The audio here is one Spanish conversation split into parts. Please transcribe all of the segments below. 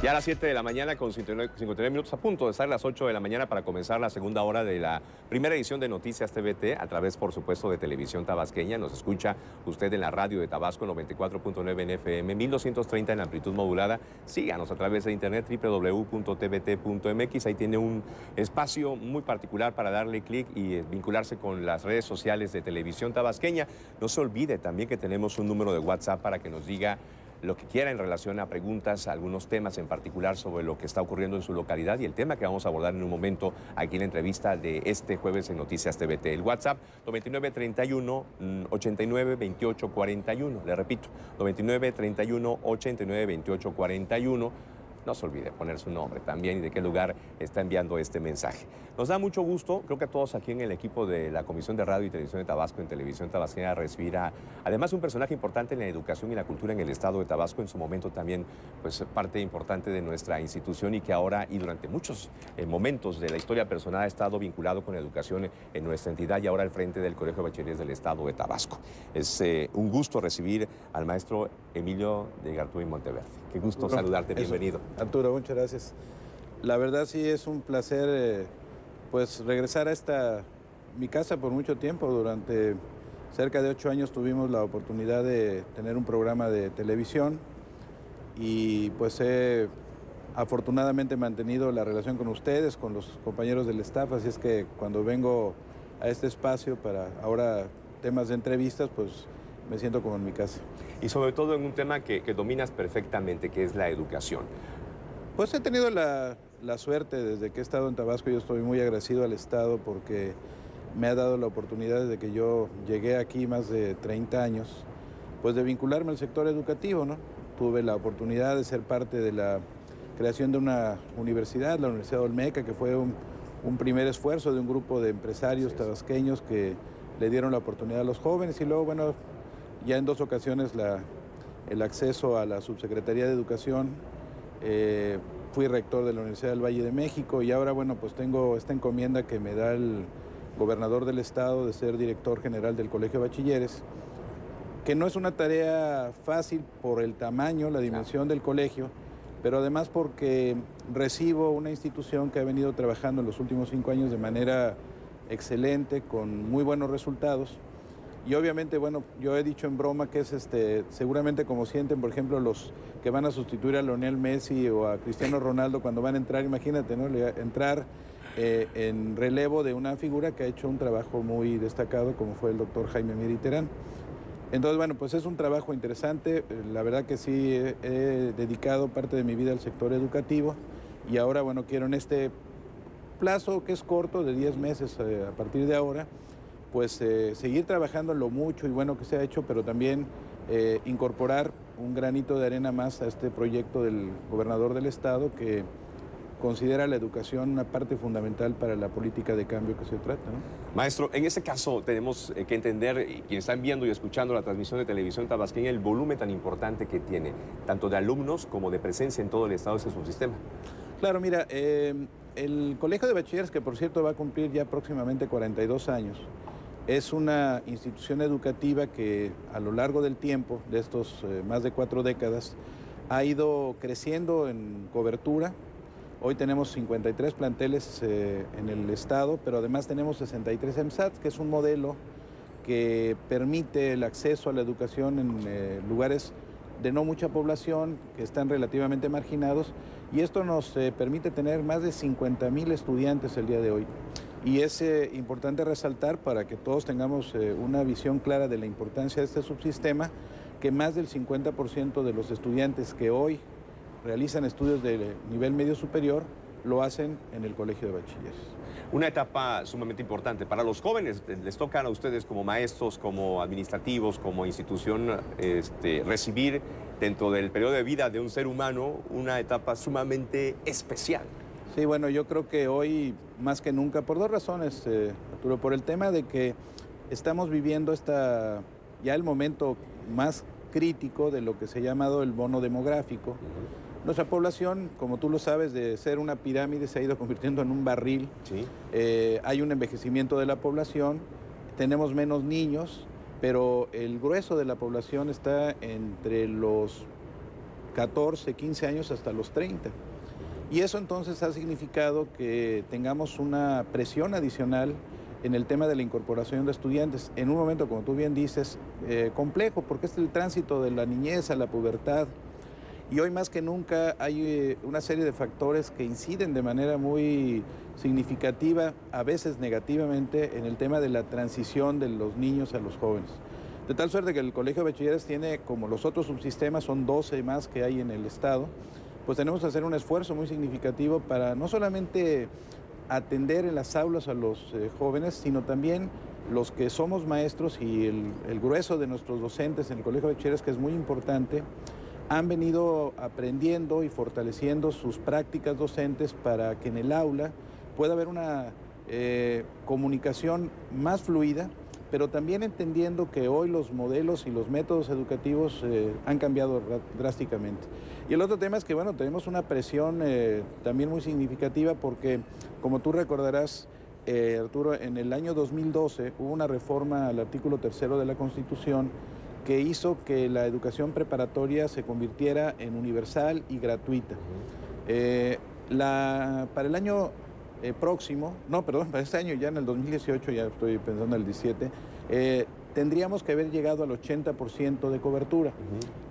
Ya a las 7 de la mañana con 59 minutos, a punto de estar las 8 de la mañana para comenzar la segunda hora de la primera edición de Noticias TVT, a través, por supuesto, de Televisión Tabasqueña. Nos escucha usted en la radio de Tabasco, 94.9 en FM, 1230 en amplitud modulada. Síganos a través de internet, www.tbt.mx. Ahí tiene un espacio muy particular para darle clic y vincularse con las redes sociales de Televisión Tabasqueña. No se olvide también que tenemos un número de WhatsApp para que nos diga lo que quiera en relación a preguntas, a algunos temas en particular sobre lo que está ocurriendo en su localidad y el tema que vamos a abordar en un momento aquí en la entrevista de este jueves en Noticias TVT. El WhatsApp 9931 89 28 41. Le repito, 9931 89 28 41. No se olvide poner su nombre también y de qué lugar está enviando este mensaje. Nos da mucho gusto, creo que a todos aquí en el equipo de la Comisión de Radio y Televisión de Tabasco, en Televisión Tabasqueña, recibir además un personaje importante en la educación y la cultura en el estado de Tabasco, en su momento también pues parte importante de nuestra institución y que ahora y durante muchos momentos de la historia personal ha estado vinculado con la educación en nuestra entidad y ahora al frente del Colegio de Bachilleres del estado de Tabasco. Es un gusto recibir al maestro Emilio de Gartúa y Monteverde. Qué gusto saludarte, bienvenido. Arturo, muchas gracias. La verdad sí es un placer pues regresar a mi casa por mucho tiempo. Durante cerca de 8 años tuvimos la oportunidad de tener un programa de televisión y pues he afortunadamente mantenido la relación con ustedes, con los compañeros del staff, así es que cuando vengo a este espacio para ahora temas de entrevistas, pues me siento como en mi casa. Y sobre todo en un tema que dominas perfectamente, que es la educación. Pues he tenido la suerte desde que he estado en Tabasco. Yo estoy muy agradecido al Estado porque me ha dado la oportunidad desde que yo llegué aquí más de 30 años, pues de vincularme al sector educativo, ¿no? Tuve la oportunidad de ser parte de la creación de una universidad, la Universidad Olmeca, que fue un primer esfuerzo de un grupo de empresarios tabasqueños que le dieron la oportunidad a los jóvenes y luego, bueno, ya en 2 ocasiones el acceso a la Subsecretaría de Educación. Fui rector de la Universidad del Valle de México y ahora, bueno, pues tengo esta encomienda que me da el gobernador del estado de ser director general del Colegio de Bachilleres, que no es una tarea fácil por el tamaño, la dimensión del colegio, pero además porque recibo una institución que ha venido trabajando en los últimos 5 años de manera excelente, con muy buenos resultados. Y obviamente, bueno, yo he dicho en broma que es seguramente como sienten, por ejemplo, los que van a sustituir a Lionel Messi o a Cristiano Ronaldo cuando van a entrar, imagínate, ¿no? Entrar en relevo de una figura que ha hecho un trabajo muy destacado, como fue el doctor Jaime Mier y Terán. Entonces, bueno, pues es un trabajo interesante. La verdad que sí he dedicado parte de mi vida al sector educativo y ahora, bueno, quiero en este plazo que es corto, de 10 meses a partir de ahora, pues seguir trabajando en lo mucho y bueno que se ha hecho, pero también incorporar un granito de arena más a este proyecto del gobernador del estado que considera la educación una parte fundamental para la política de cambio que se trata, ¿no? Maestro, en ese caso tenemos que entender, quienes están viendo y escuchando la transmisión de Televisión Tabasqueña, el volumen tan importante que tiene, tanto de alumnos como de presencia en todo el estado de ese subsistema. Claro, mira, el Colegio de Bachilleres, que por cierto va a cumplir ya próximamente 42 años, es una institución educativa que a lo largo del tiempo, de estos más de 4 décadas, ha ido creciendo en cobertura. Hoy tenemos 53 planteles en el estado, pero además tenemos 63 EMSAT, que es un modelo que permite el acceso a la educación en lugares de no mucha población, que están relativamente marginados, y esto nos permite tener más de 50,000 estudiantes el día de hoy. Y es importante resaltar para que todos tengamos una visión clara de la importancia de este subsistema, que más del 50% de los estudiantes que hoy realizan estudios de nivel medio superior lo hacen en el Colegio de Bachilleres. Una etapa sumamente importante para los jóvenes. Les tocan a ustedes como maestros, como administrativos, como institución, recibir dentro del periodo de vida de un ser humano una etapa sumamente especial. Sí, bueno, yo creo que hoy más que nunca, por 2 razones, Arturo, por el tema de que estamos viviendo ya el momento más crítico de lo que se ha llamado el bono demográfico. Nuestra población, como tú lo sabes, de ser una pirámide se ha ido convirtiendo en un barril. Sí. Hay un envejecimiento de la población, tenemos menos niños, pero el grueso de la población está entre los 14, 15 años hasta los 30. Y eso entonces ha significado que tengamos una presión adicional en el tema de la incorporación de estudiantes, en un momento, como tú bien dices, complejo, porque es el tránsito de la niñez a la pubertad, y hoy más que nunca hay una serie de factores que inciden de manera muy significativa, a veces negativamente, en el tema de la transición de los niños a los jóvenes. De tal suerte que el Colegio de Bachilleres tiene, como los otros subsistemas, son 12 más que hay en el estado, pues tenemos que hacer un esfuerzo muy significativo para no solamente atender en las aulas a los jóvenes, sino también los que somos maestros y el grueso de nuestros docentes en el Colegio de Bachilleres, que es muy importante, han venido aprendiendo y fortaleciendo sus prácticas docentes para que en el aula pueda haber una comunicación más fluida, pero también entendiendo que hoy los modelos y los métodos educativos han cambiado drásticamente. Y el otro tema es que, bueno, tenemos una presión también muy significativa porque, como tú recordarás, Arturo, en el año 2012 hubo una reforma al artículo 3º de la Constitución que hizo que la educación preparatoria se convirtiera en universal y gratuita. Para el año próximo, no, perdón, para este año, ya en el 2018, ya estoy pensando en el 17, tendríamos que haber llegado al 80% de cobertura.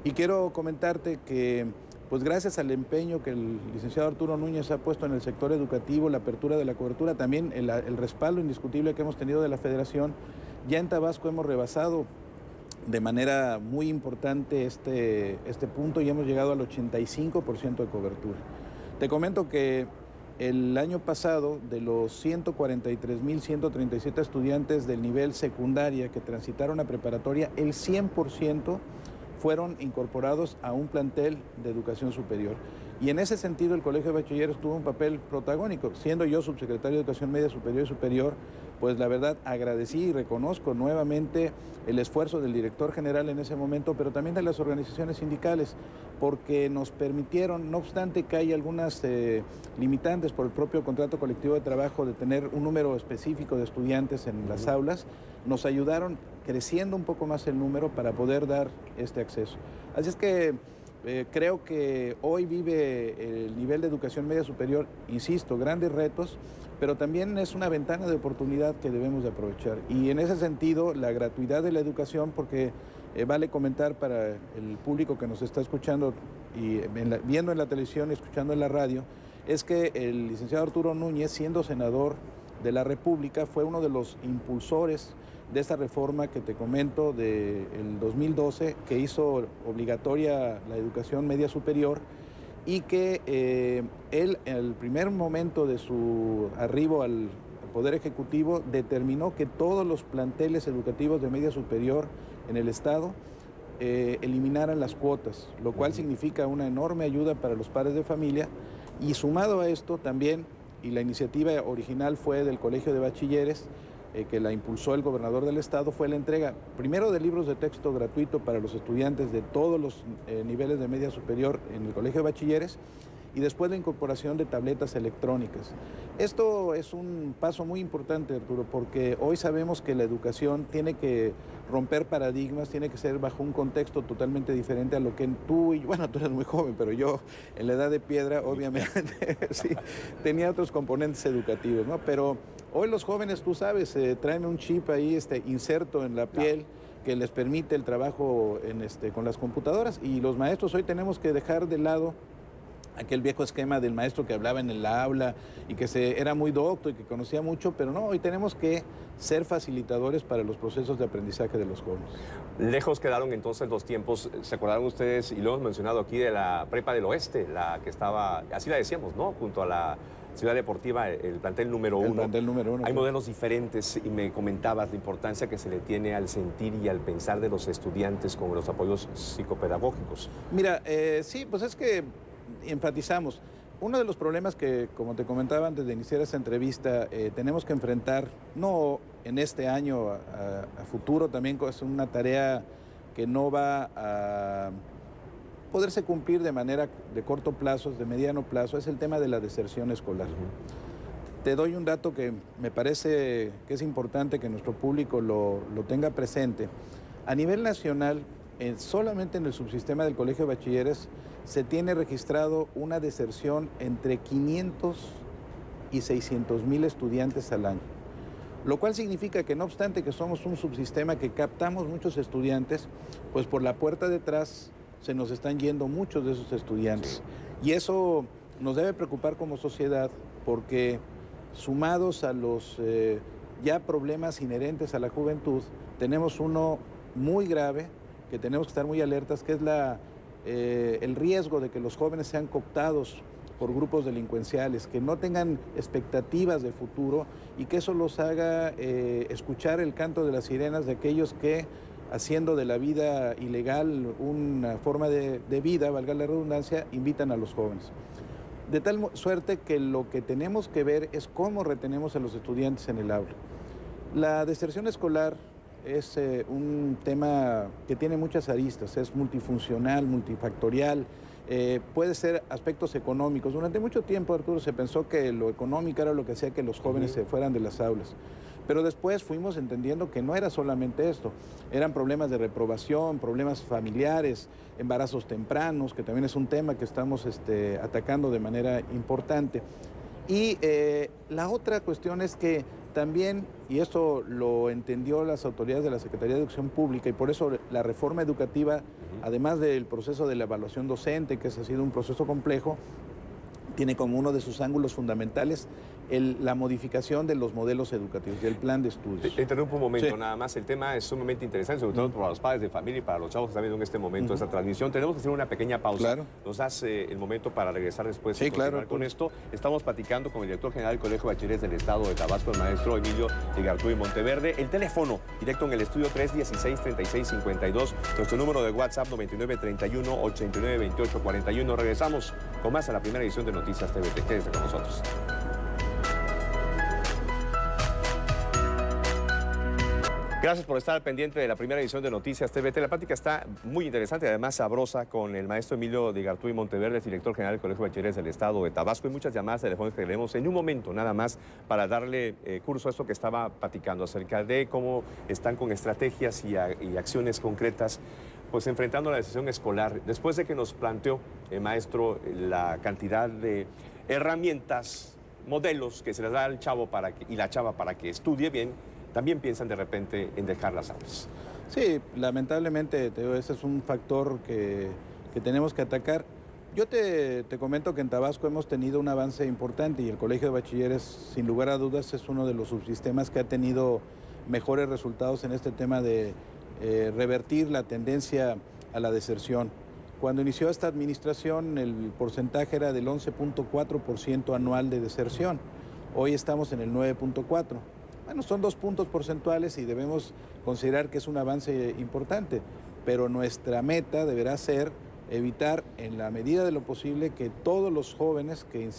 Y quiero comentarte que, pues gracias al empeño que el licenciado Arturo Núñez ha puesto en el sector educativo, la apertura de la cobertura, también el respaldo indiscutible que hemos tenido de la Federación, ya en Tabasco hemos rebasado de manera muy importante este punto y hemos llegado al 85% de cobertura. Te comento que el año pasado, de los 143.137 estudiantes del nivel secundaria que transitaron a preparatoria, el 100% fueron incorporados a un plantel de educación superior. Y en ese sentido el Colegio de Bachilleres tuvo un papel protagónico. Siendo yo subsecretario de Educación Media Superior y Superior, pues la verdad agradecí y reconozco nuevamente el esfuerzo del director general en ese momento, pero también de las organizaciones sindicales, porque nos permitieron, no obstante que hay algunas limitantes por el propio contrato colectivo de trabajo de tener un número específico de estudiantes en las aulas, nos ayudaron creciendo un poco más el número para poder dar este acceso. Así es que creo que hoy vive el nivel de educación media superior, insisto, grandes retos, pero también es una ventana de oportunidad que debemos de aprovechar. Y en ese sentido, la gratuidad de la educación, porque vale comentar para el público que nos está escuchando y viendo en la televisión y escuchando en la radio, es que el licenciado Arturo Núñez, siendo senador de la República, fue uno de los impulsores de esta reforma que te comento del 2012, que hizo obligatoria la educación media superior, y que él, en el primer momento de su arribo al Poder Ejecutivo, determinó que todos los planteles educativos de media superior en el Estado eliminaran las cuotas, lo cual significa una enorme ayuda para los padres de familia. Y sumado a esto también, y la iniciativa original fue del Colegio de Bachilleres, que la impulsó el gobernador del estado, fue la entrega primero de libros de texto gratuito para los estudiantes de todos los niveles de media superior en el Colegio de Bachilleres, y después la incorporación de tabletas electrónicas. Esto es un paso muy importante, Arturo, porque hoy sabemos que la educación tiene que romper paradigmas, tiene que ser bajo un contexto totalmente diferente a lo que tú, y bueno, tú eres muy joven, pero yo en la edad de piedra, obviamente, sí, tenía otros componentes educativos, ¿no? Pero hoy los jóvenes, tú sabes, traen un chip ahí inserto en la piel, que les permite el trabajo con las computadoras, y los maestros hoy tenemos que dejar de lado aquel viejo esquema del maestro que hablaba en el aula y que era muy docto y que conocía mucho, pero no, hoy tenemos que ser facilitadores para los procesos de aprendizaje de los jóvenes. Lejos quedaron entonces los tiempos, ¿se acordaron ustedes, y lo hemos mencionado aquí, de la Prepa del Oeste, la que estaba, así la decíamos, ¿no?, junto a la Ciudad Deportiva, el plantel número 1. El plantel número 1. Hay modelos diferentes y me comentabas la importancia que se le tiene al sentir y al pensar de los estudiantes con los apoyos psicopedagógicos. Mira, sí, pues es que enfatizamos. Uno de los problemas que, como te comentaba antes de iniciar esta entrevista, tenemos que enfrentar, no en este año, a futuro, también es una tarea que no va a poderse cumplir de manera de corto plazo, de mediano plazo, es el tema de la deserción escolar. Te doy un dato que me parece que es importante que nuestro público lo tenga presente. A nivel nacional, solamente en el subsistema del Colegio de Bachilleres se tiene registrado una deserción entre 500 y 600,000 estudiantes al año. Lo cual significa que no obstante que somos un subsistema que captamos muchos estudiantes, pues por la puerta de atrás se nos están yendo muchos de esos estudiantes. Y eso nos debe preocupar como sociedad porque sumados a los ya problemas inherentes a la juventud, tenemos uno muy grave que tenemos que estar muy alertas, que es el riesgo de que los jóvenes sean cooptados por grupos delincuenciales, que no tengan expectativas de futuro y que eso los haga escuchar el canto de las sirenas de aquellos que, haciendo de la vida ilegal una forma de vida, valga la redundancia, invitan a los jóvenes. De tal suerte que lo que tenemos que ver es cómo retenemos a los estudiantes en el aula. La deserción escolar es un tema que tiene muchas aristas, es multifuncional, multifactorial, puede ser aspectos económicos. Durante mucho tiempo, Arturo, se pensó que lo económico era lo que hacía que los jóvenes se fueran de las aulas. Pero después fuimos entendiendo que no era solamente esto, eran problemas de reprobación, problemas familiares, embarazos tempranos, que también es un tema que estamos atacando de manera importante. Y la otra cuestión es que también, y esto lo entendió las autoridades de la Secretaría de Educación Pública, y por eso la reforma educativa, además del proceso de la evaluación docente, que ese ha sido un proceso complejo, tiene como uno de sus ángulos fundamentales la modificación de los modelos educativos, del plan de estudios. Te interrumpo un momento, Sí. nada más. El tema es sumamente interesante, sobre todo para los padres de familia y para los chavos que están viendo en este momento esta transmisión. Tenemos que hacer una pequeña pausa. Claro. Nos das el momento para regresar después Sí, y continuar claro, con esto. Estamos platicando con el director general del Colegio de Bachilleres del Estado de Tabasco, el maestro Emilio Igartúa Monteverde. El teléfono directo en el estudio 316-3652. Nuestro número de WhatsApp 9931-892841. Regresamos con más a la primera edición de Noticias TVT. Quédense con nosotros. Gracias por estar al pendiente de la primera edición de Noticias TVT. La plática está muy interesante y además sabrosa con el maestro Emilio Igartúa Monteverde, director general del Colegio de Bachilleres del Estado de Tabasco. Y muchas llamadas telefónicas que tenemos en un momento nada más para darle curso a esto que estaba platicando acerca de cómo están con estrategias y acciones concretas pues enfrentando la decisión escolar. Después de que nos planteó, maestro, la cantidad de herramientas, modelos que se les da al chavo y la chava para que estudie bien, también piensan de repente en dejar las aulas. Sí, lamentablemente ese es un factor que tenemos que atacar. Yo te comento que en Tabasco hemos tenido un avance importante y el Colegio de Bachilleres, sin lugar a dudas, es uno de los subsistemas que ha tenido mejores resultados en este tema de revertir la tendencia a la deserción. Cuando inició esta administración, el porcentaje era del 11.4% anual de deserción. Hoy estamos en el 9.4%. Bueno, son 2 puntos porcentuales y debemos considerar que es un avance importante, pero nuestra meta deberá ser evitar en la medida de lo posible que todos los jóvenes que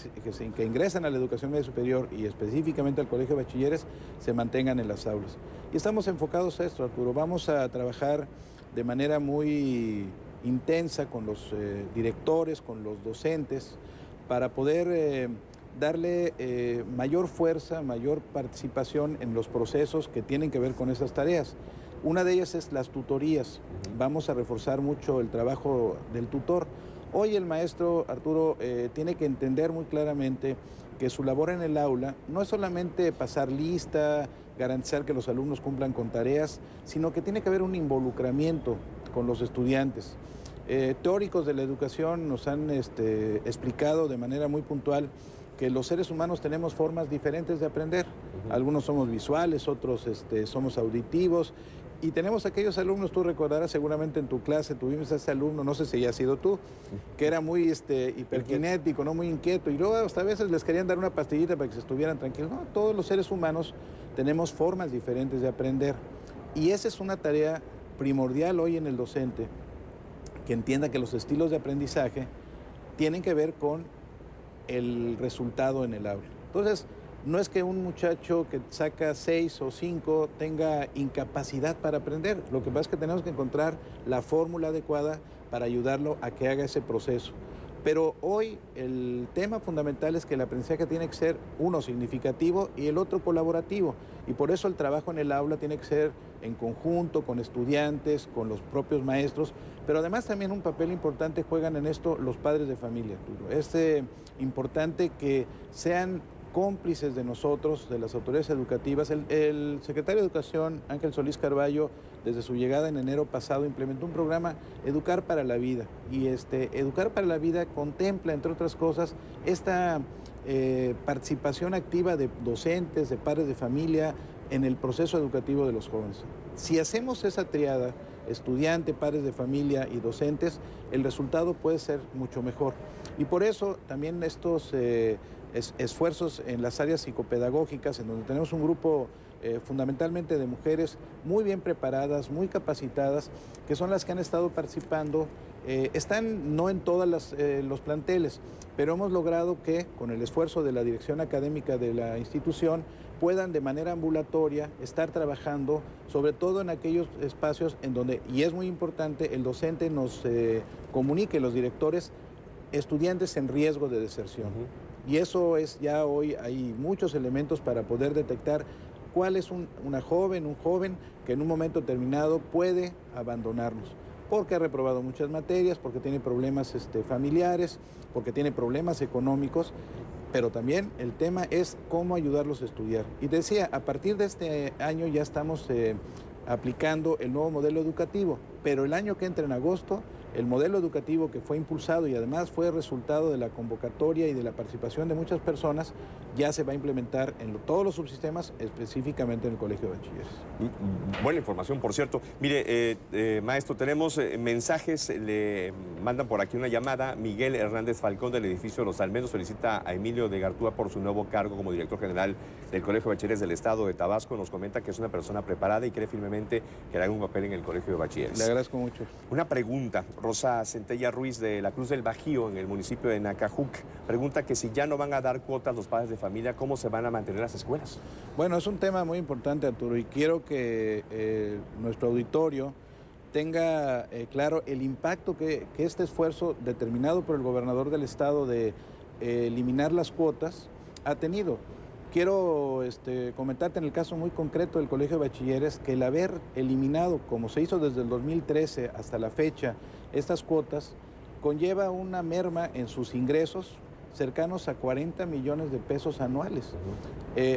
ingresan a la educación media superior y específicamente al Colegio de Bachilleres se mantengan en las aulas. Y estamos enfocados a esto, Arturo. Vamos a trabajar de manera muy intensa con los directores, con los docentes, para poder darle mayor fuerza, mayor participación en los procesos que tienen que ver con esas tareas. Una de ellas es las tutorías. Vamos a reforzar mucho el trabajo del tutor. Hoy el maestro, Arturo, tiene que entender muy claramente que su labor en el aula no es solamente pasar lista, garantizar que los alumnos cumplan con tareas, sino que tiene que haber un involucramiento con los estudiantes. Teóricos de la educación nos han explicado de manera muy puntual que los seres humanos tenemos formas diferentes de aprender. Algunos somos visuales, otros somos auditivos. Y tenemos aquellos alumnos, tú recordarás seguramente en tu clase, tuvimos a ese alumno, no sé si haya sido tú, que era muy hiperkinético, ¿no? Muy inquieto. Y luego hasta a veces les querían dar una pastillita para que se estuvieran tranquilos. No, todos los seres humanos tenemos formas diferentes de aprender. Y esa es una tarea primordial hoy en el docente, que entienda que los estilos de aprendizaje tienen que ver con el resultado en el aula. Entonces, no es que un muchacho que saca 6 o 5 tenga incapacidad para aprender. Lo que pasa es que tenemos que encontrar la fórmula adecuada para ayudarlo a que haga ese proceso. Pero hoy el tema fundamental es que el aprendizaje tiene que ser uno significativo y el otro colaborativo. Y por eso el trabajo en el aula tiene que ser en conjunto con estudiantes, con los propios maestros, pero además también un papel importante juegan en esto los padres de familia, Arturo. Es importante que sean cómplices de nosotros, de las autoridades educativas. El secretario de Educación, Ángel Solís Carballo, desde su llegada en enero pasado, implementó un programa Educar para la Vida. Y Educar para la Vida contempla, entre otras cosas, esta participación activa de docentes, de padres de familia, en el proceso educativo de los jóvenes. Si hacemos esa triada, estudiante, padres de familia y docentes, el resultado puede ser mucho mejor. Y por eso también estos esfuerzos en las áreas psicopedagógicas, en donde tenemos un grupo fundamentalmente de mujeres muy bien preparadas, muy capacitadas, que son las que han estado participando. Están no en todos los planteles, pero hemos logrado que, con el esfuerzo de la dirección académica de la institución, puedan de manera ambulatoria estar trabajando, sobre todo en aquellos espacios en donde, y es muy importante, el docente nos comunique, los directores, estudiantes en riesgo de deserción. Y eso es ya hoy, hay muchos elementos para poder detectar cuál es una joven, un joven que en un momento determinado puede abandonarnos, porque ha reprobado muchas materias, porque tiene problemas familiares, porque tiene problemas económicos, pero también el tema es cómo ayudarlos a estudiar. Y decía, a partir de este año ya estamos aplicando el nuevo modelo educativo, pero el año que entra en agosto, el modelo educativo que fue impulsado y además fue resultado de la convocatoria y de la participación de muchas personas, ya se va a implementar en todos los subsistemas, específicamente en el Colegio de Bachilleres. Buena información, por cierto. Mire, maestro, tenemos mensajes, le mandan por aquí una llamada. Miguel Hernández Falcón, del edificio Los Almenos, felicita a Emilio de Gartúa por su nuevo cargo como director general del Colegio de Bachilleres del Estado de Tabasco. Nos comenta que es una persona preparada y cree firmemente que hará un papel en el Colegio de Bachilleres. Le agradezco mucho. Una pregunta. Rosa Centella Ruiz, de la Cruz del Bajío, en el municipio de Nacajuc, pregunta que si ya no van a dar cuotas los padres de familia, ¿cómo se van a mantener las escuelas? Bueno, es un tema muy importante, Arturo, y quiero que nuestro auditorio tenga claro el impacto que este esfuerzo determinado por el gobernador del estado de eliminar las cuotas ha tenido. Quiero comentarte en el caso muy concreto del Colegio de Bachilleres que el haber eliminado, como se hizo desde el 2013 hasta la fecha, estas cuotas, conlleva una merma en sus ingresos cercanos a 40 millones de pesos anuales.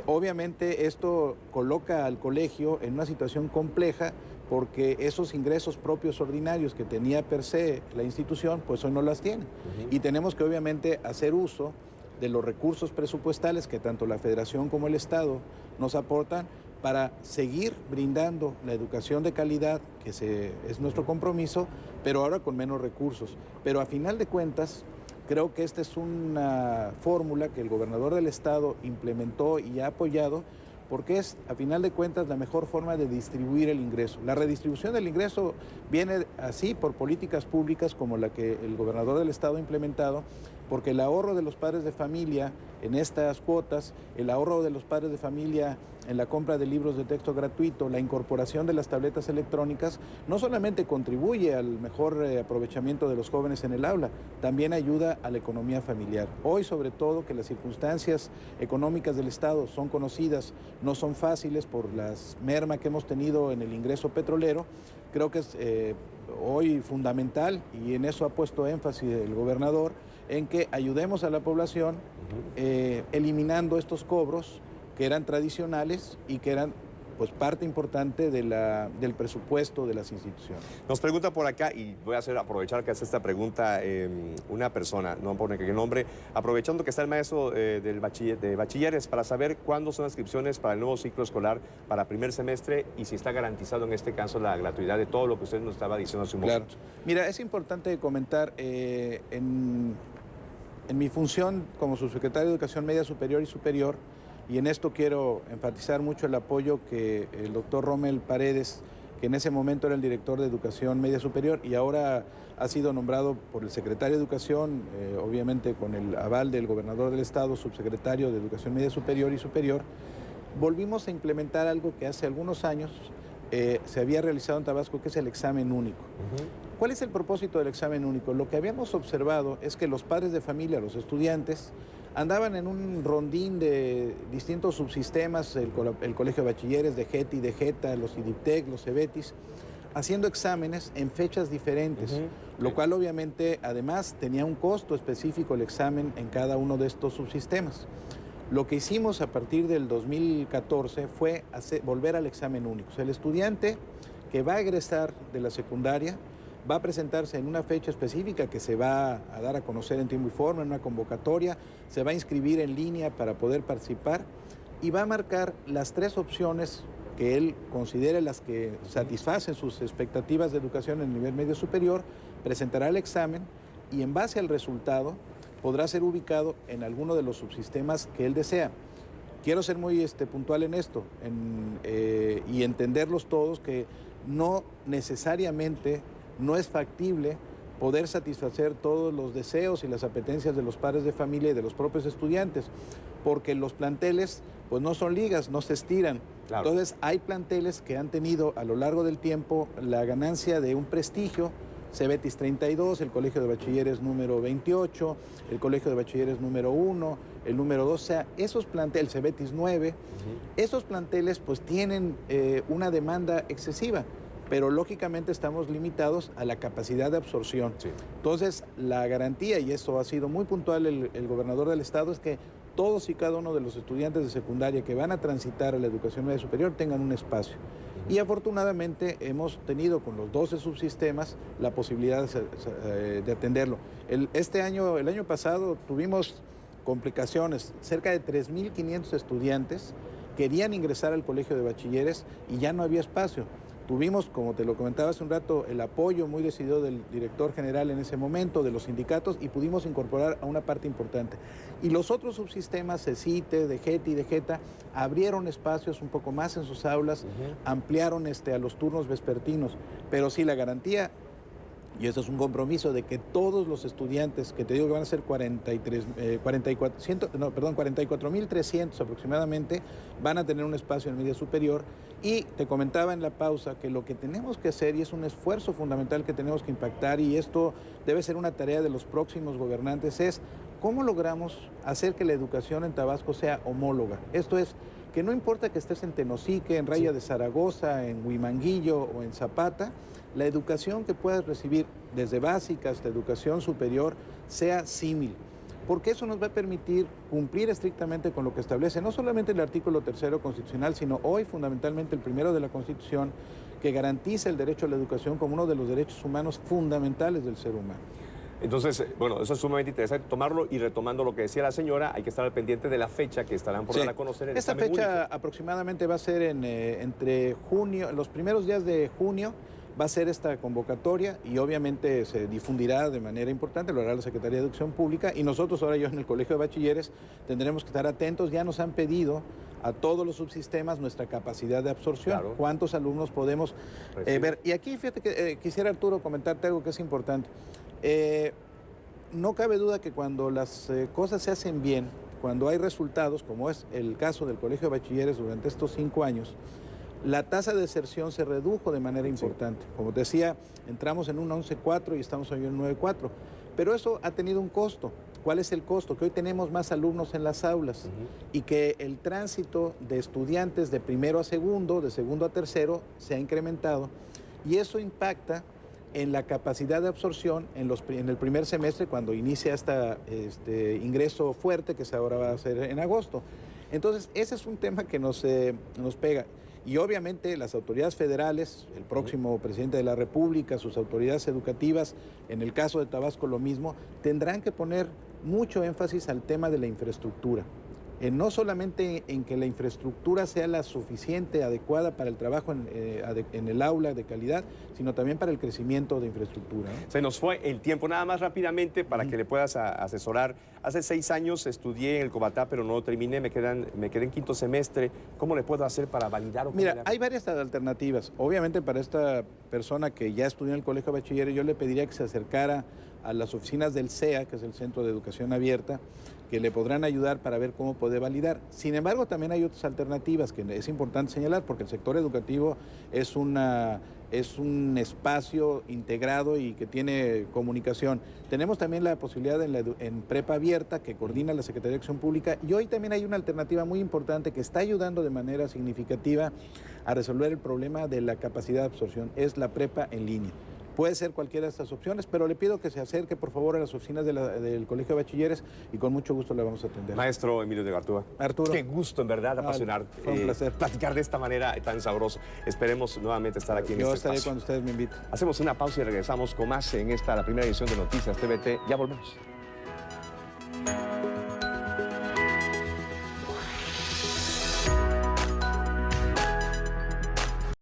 Obviamente esto coloca al colegio en una situación compleja porque esos ingresos propios ordinarios que tenía per se la institución, pues hoy no las tiene. Y tenemos que obviamente hacer uso de los recursos presupuestales que tanto la Federación como el Estado nos aportan para seguir brindando la educación de calidad, que es nuestro compromiso, pero ahora con menos recursos. Pero a final de cuentas, creo que esta es una fórmula que el gobernador del Estado implementó y ha apoyado, porque es, a final de cuentas, la mejor forma de distribuir el ingreso. La redistribución del ingreso viene así por políticas públicas como la que el gobernador del Estado ha implementado, porque el ahorro de los padres de familia en estas cuotas, el ahorro de los padres de familia en la compra de libros de texto gratuito, la incorporación de las tabletas electrónicas, no solamente contribuye al mejor aprovechamiento de los jóvenes en el aula, también ayuda a la economía familiar. Hoy, sobre todo, que las circunstancias económicas del Estado son conocidas, no son fáciles por la merma que hemos tenido en el ingreso petrolero, creo que es hoy fundamental, y en eso ha puesto énfasis el gobernador, en que ayudemos a la población eliminando estos cobros que eran tradicionales y que eran pues parte importante del presupuesto de las instituciones. Nos pregunta por acá, y voy a aprovechar que hace esta pregunta una persona, no pone qué nombre, aprovechando que está el maestro de bachilleres, para saber cuándo son las inscripciones para el nuevo ciclo escolar para primer semestre y si está garantizado en este caso la gratuidad de todo lo que usted nos estaba diciendo hace un momento. Claro. Mira, es importante comentar, en mi función como subsecretario de Educación Media Superior y Superior, y en esto quiero enfatizar mucho el apoyo que el doctor Rommel Paredes, que en ese momento era el director de Educación Media Superior y ahora ha sido nombrado por el secretario de Educación, obviamente con el aval del gobernador del estado, subsecretario de Educación Media Superior y Superior, volvimos a implementar algo que hace algunos años se había realizado en Tabasco, que es el examen único. ¿Cuál es el propósito del examen único? Lo que habíamos observado es que los padres de familia, los estudiantes, andaban en un rondín de distintos subsistemas, el Colegio de Bachilleres de GETI, de GETA, los IDIPTEC, los CEBETIS, haciendo exámenes en fechas diferentes, lo cual obviamente además tenía un costo específico el examen en cada uno de estos subsistemas. Lo que hicimos a partir del 2014 fue volver al examen único. O sea, el estudiante que va a egresar de la secundaria va a presentarse en una fecha específica que se va a dar a conocer en tiempo y forma, en una convocatoria, se va a inscribir en línea para poder participar y va a marcar las 3 opciones que él considere las que satisfacen sus expectativas de educación en el nivel medio superior, presentará el examen y en base al resultado podrá ser ubicado en alguno de los subsistemas que él desea. Quiero ser muy puntual en esto y entenderlos todos que no necesariamente no es factible poder satisfacer todos los deseos y las apetencias de los padres de familia y de los propios estudiantes, porque los planteles pues no son ligas, no se estiran. Claro. Entonces hay planteles que han tenido a lo largo del tiempo la ganancia de un prestigio, CEBETIS 32, el Colegio de Bachilleres número 28, el Colegio de Bachilleres número 1, el número 2, o sea, esos planteles, el CEBETIS 9, esos planteles pues tienen una demanda excesiva, pero lógicamente estamos limitados a la capacidad de absorción. Sí. Entonces, la garantía, y eso ha sido muy puntual el gobernador del estado, es que todos y cada uno de los estudiantes de secundaria que van a transitar a la educación media superior tengan un espacio. Y afortunadamente hemos tenido con los 12 subsistemas la posibilidad de atenderlo. El año pasado tuvimos complicaciones, cerca de 3.500 estudiantes querían ingresar al colegio de bachilleres y ya no había espacio. Tuvimos, como te lo comentaba hace un rato, el apoyo muy decidido del director general en ese momento, de los sindicatos, y pudimos incorporar a una parte importante. Y los otros subsistemas, CECITE, de GETI y de GETA, abrieron espacios un poco más en sus aulas, ampliaron a los turnos vespertinos. Pero sí, la garantía, y eso es un compromiso, de que todos los estudiantes, que te digo que van a ser 44.300 aproximadamente, van a tener un espacio en media superior. Y te comentaba en la pausa que lo que tenemos que hacer, y es un esfuerzo fundamental que tenemos que impactar, y esto debe ser una tarea de los próximos gobernantes, es cómo logramos hacer que la educación en Tabasco sea homóloga. Esto es, que no importa que estés en Tenosique, en Raya de Zaragoza, en Huimanguillo o en Zapata, la educación que puedas recibir desde básica hasta educación superior sea símil, porque eso nos va a permitir cumplir estrictamente con lo que establece no solamente el artículo 3º constitucional, sino hoy fundamentalmente el 1º de la Constitución, que garantiza el derecho a la educación como uno de los derechos humanos fundamentales del ser humano. Entonces, bueno, eso es sumamente interesante tomarlo, y retomando lo que decía la señora, hay que estar al pendiente de la fecha que estarán por dar a conocer el examen único. Esta fecha aproximadamente va a ser entre junio, los primeros días de junio, va a ser esta convocatoria y obviamente se difundirá de manera importante, lo hará la Secretaría de Educación Pública, y nosotros ahora en el Colegio de Bachilleres tendremos que estar atentos. Ya nos han pedido a todos los subsistemas nuestra capacidad de absorción, claro, cuántos alumnos podemos ver. Y aquí fíjate que quisiera, Arturo, comentarte algo que es importante. No cabe duda que cuando las cosas se hacen bien, cuando hay resultados, como es el caso del Colegio de Bachilleres durante estos 5 años, la tasa de deserción se redujo de manera importante. Como te decía, entramos en un 11.4 y estamos hoy en un 9.4. Pero eso ha tenido un costo. ¿Cuál es el costo? Que hoy tenemos más alumnos en las aulas y que el tránsito de estudiantes de primero a segundo, de segundo a tercero, se ha incrementado, y eso impacta en la capacidad de absorción en el primer semestre, cuando inicia este ingreso fuerte que ahora va a ser en agosto. Entonces, ese es un tema que nos pega. Y obviamente las autoridades federales, el próximo presidente de la República, sus autoridades educativas, en el caso de Tabasco lo mismo, tendrán que poner mucho énfasis al tema de la infraestructura. No solamente en que la infraestructura sea la suficiente, adecuada para el trabajo en el aula de calidad, sino también para el crecimiento de infraestructura, ¿no? Se nos fue el tiempo. Nada más rápidamente para que le puedas asesorar. Hace 6 años estudié en el Cobatá, pero no terminé, me quedé en 5º semestre. ¿Cómo le puedo hacer para validar? Mira, hay varias alternativas. Obviamente, para esta persona que ya estudió en el Colegio de Bachilleres, yo le pediría que se acercara a las oficinas del CEA, que es el Centro de Educación Abierta, que le podrán ayudar para ver cómo puede validar. Sin embargo, también hay otras alternativas que es importante señalar, porque el sector educativo es un espacio integrado y que tiene comunicación. Tenemos también la posibilidad en prepa abierta que coordina la Secretaría de Acción Pública, y hoy también hay una alternativa muy importante que está ayudando de manera significativa a resolver el problema de la capacidad de absorción, es la prepa en línea. Puede ser cualquiera de estas opciones, pero le pido que se acerque, por favor, a las oficinas del Colegio de Bachilleres y con mucho gusto le vamos a atender. Maestro Emilio de Gartúa. Arturo. Qué gusto, en verdad, apasionar. Fue un placer. Platicar de esta manera tan sabrosa. Esperemos nuevamente estar aquí en Yo este estaré espacio. cuando ustedes me inviten. Hacemos una pausa y regresamos con más en la primera edición de Noticias TVT. Ya volvemos.